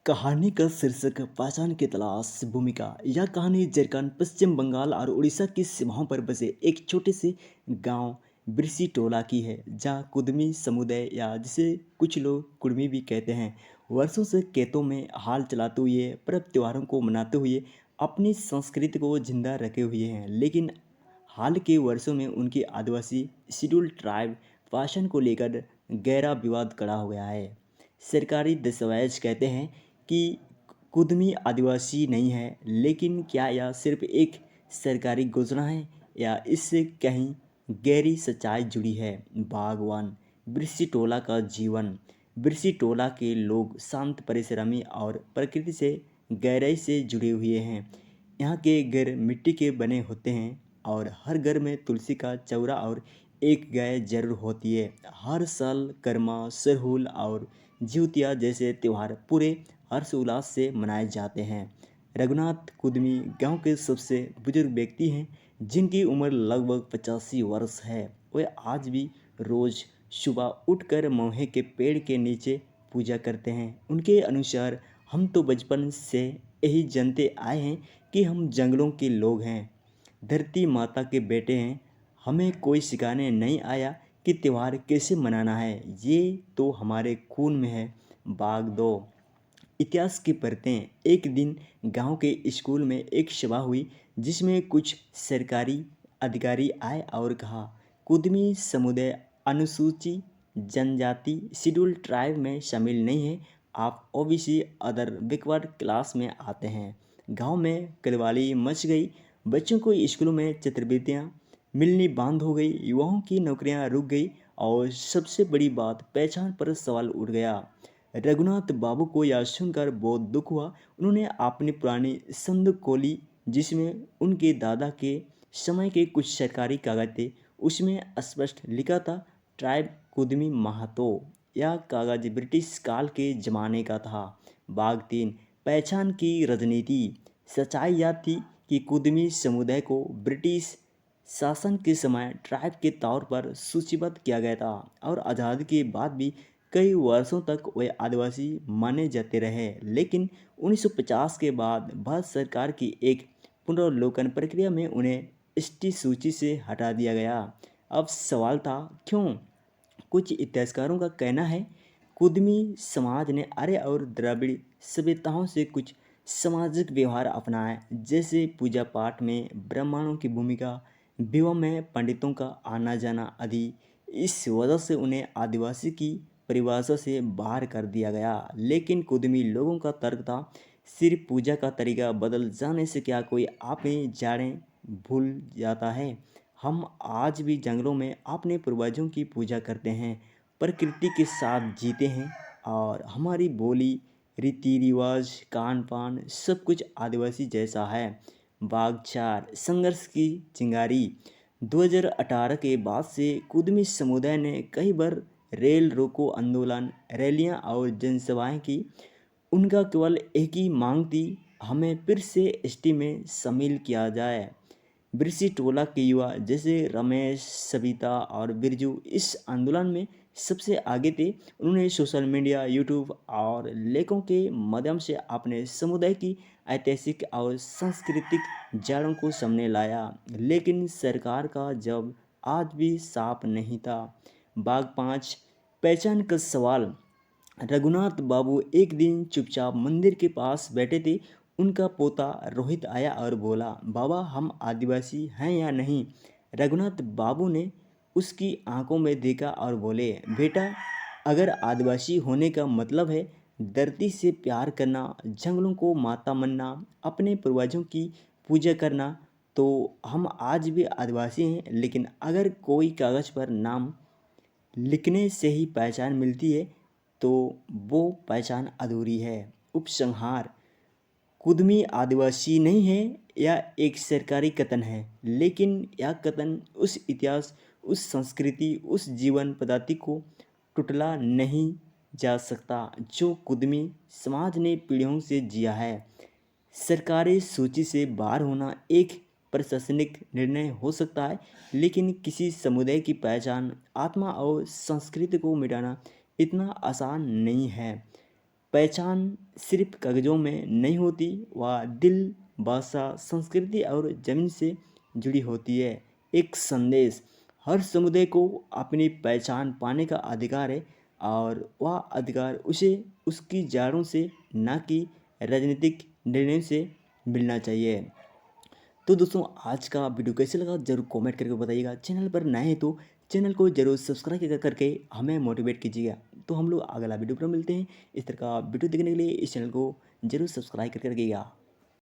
कहानी का शीर्षक पहचान की तलाश भूमिका। यह कहानी झारखंड, पश्चिम बंगाल और उड़ीसा की सीमाओं पर बसे एक छोटे से गांव बिरसी टोला की है, जहां कुदमी समुदाय या जिसे कुछ लोग कुड़मी भी कहते हैं, वर्षों से खेतों में हाल चलाते हुए पर्व त्योहारों को मनाते हुए अपनी संस्कृति को जिंदा रखे हुए हैं। लेकिन हाल के वर्षों में उनकी आदिवासी शेड्यूल ट्राइब पहचान को लेकर गहरा विवाद खड़ा हो गया है। सरकारी दस्तावेज कहते हैं कि कुदमी आदिवासी नहीं है, लेकिन क्या यह सिर्फ एक सरकारी घोषणा है या इससे कहीं गहरी सच्चाई जुड़ी है? बागवान बिरसी टोला का जीवन। बिरसी टोला के लोग शांत, परिश्रमी और प्रकृति से गहराई से जुड़े हुए हैं। यहाँ के घर मिट्टी के बने होते हैं और हर घर में तुलसी का चौरा और एक गाय जरूर होती है। हर साल कर्मा, सरहुल और जिउतिया जैसे त्यौहार पूरे हर्षोल्लास से मनाए जाते हैं। रघुनाथ कुदमी गांव के सबसे बुजुर्ग व्यक्ति हैं, जिनकी उम्र लगभग 85 वर्ष है। वे आज भी रोज सुबह उठकर महुए के पेड़ के नीचे पूजा करते हैं। उनके अनुसार, हम तो बचपन से यही जानते आए हैं कि हम जंगलों के लोग हैं, धरती माता के बेटे हैं। हमें कोई सिखाने नहीं आया कि त्यौहार कैसे मनाना है, ये तो हमारे खून में है। भाग दो, इतिहास की परतें। एक दिन गांव के स्कूल में एक सभा हुई, जिसमें कुछ सरकारी अधिकारी आए और कहा, कुदमी समुदाय अनुसूची जनजाति शेड्यूल ट्राइब में शामिल नहीं है। आप ओबीसी अदर बैकवर्ड क्लास में आते हैं। गांव में कलवाली मच गई। बच्चों को स्कूलों में छात्रवृत्तियां मिलनी बंद हो गई, युवाओं की नौकरियां रुक गई और सबसे बड़ी बात, पहचान पर सवाल उठ गया। रघुनाथ बाबू को यह सुनकर बहुत दुख हुआ। उन्होंने अपनी पुरानी संद खोली, जिसमें उनके दादा के समय के कुछ सरकारी कागज थे। उसमें स्पष्ट लिखा था, ट्राइब कुदमी महातो। यह कागज ब्रिटिश काल के ज़माने का था। भाग 3, पहचान की राजनीति। सच्चाई यह थी कि कुदमी समुदाय को ब्रिटिश शासन के समय ट्राइब के तौर पर सूचीबद्ध किया गया था और आज़ादी के बाद भी कई वर्षों तक वे आदिवासी माने जाते रहे। लेकिन 1950 के बाद भारत सरकार की एक पुनर्वलोकन प्रक्रिया में उन्हें एसटी सूची से हटा दिया गया। अब सवाल था, क्यों? कुछ इतिहासकारों का कहना है, कुदमी समाज ने आर्य और द्रविड़ सभ्यताओं से कुछ सामाजिक व्यवहार अपनाए, जैसे पूजा पाठ में ब्राह्मणों की भूमिका, विवाह में पंडितों का आना जाना आदि। इस वजह से उन्हें आदिवासी की परिभाषा से बाहर कर दिया गया। लेकिन कुदमी लोगों का तर्क था, सिर्फ पूजा का तरीका बदल जाने से क्या कोई अपनी जड़ें भूल जाता है? हम आज भी जंगलों में अपने पूर्वजों की पूजा करते हैं, प्रकृति के साथ जीते हैं और हमारी बोली, रीति रिवाज, खान पान सब कुछ आदिवासी जैसा है। भाग 4, संघर्ष की चिंगारी। 2018 के बाद से कुदमी समुदाय ने कई बार रेल रोको आंदोलन, रैलियां और जनसभाएं की। उनका केवल एक ही मांग थी, हमें फिर से एसटी में शामिल किया जाए। बिरसी टोला के युवा जैसे रमेश, सविता और बिरजू इस आंदोलन में सबसे आगे थे। उन्होंने सोशल मीडिया, यूट्यूब और लेखों के माध्यम से अपने समुदाय की ऐतिहासिक और सांस्कृतिक जड़ों को सामने लाया। लेकिन सरकार का जवाब आज भी साफ नहीं था। भाग 5, पहचान का सवाल। रघुनाथ बाबू एक दिन चुपचाप मंदिर के पास बैठे थे। उनका पोता रोहित आया और बोला, बाबा हम आदिवासी हैं या नहीं? रघुनाथ बाबू ने उसकी आंखों में देखा और बोले, बेटा अगर आदिवासी होने का मतलब है धरती से प्यार करना, जंगलों को माता मानना, अपने पूर्वजों की पूजा करना, तो हम आज भी आदिवासी हैं। लेकिन अगर कोई कागज़ पर नाम लिखने से ही पहचान मिलती है, तो वो पहचान अधूरी है। उपसंहार, कुदमी आदिवासी नहीं है यह एक सरकारी कथन है, लेकिन यह कथन उस इतिहास, उस संस्कृति, उस जीवन पद्धति को टुटला नहीं जा सकता जो कुदमी समाज ने पीढ़ियों से जिया है। सरकारी सूची से बाहर होना एक प्रशासनिक निर्णय हो सकता है, लेकिन किसी समुदाय की पहचान, आत्मा और संस्कृति को मिटाना इतना आसान नहीं है। पहचान सिर्फ कागज़ों में नहीं होती, वह दिल, भाषा, संस्कृति और ज़मीन से जुड़ी होती है। एक संदेश, हर समुदाय को अपनी पहचान पाने का अधिकार है और वह अधिकार उसे उसकी जड़ों से, ना कि राजनीतिक निर्णय से मिलना चाहिए। तो दोस्तों, आज का वीडियो कैसे लगा ज़रूर कमेंट करके बताइएगा। चैनल पर नए हैं तो चैनल को ज़रूर सब्सक्राइब करके हमें मोटिवेट कीजिएगा। तो हम लोग अगला वीडियो पर मिलते हैं। इस तरह का वीडियो देखने के लिए इस चैनल को ज़रूर सब्सक्राइब करके रखिएगा।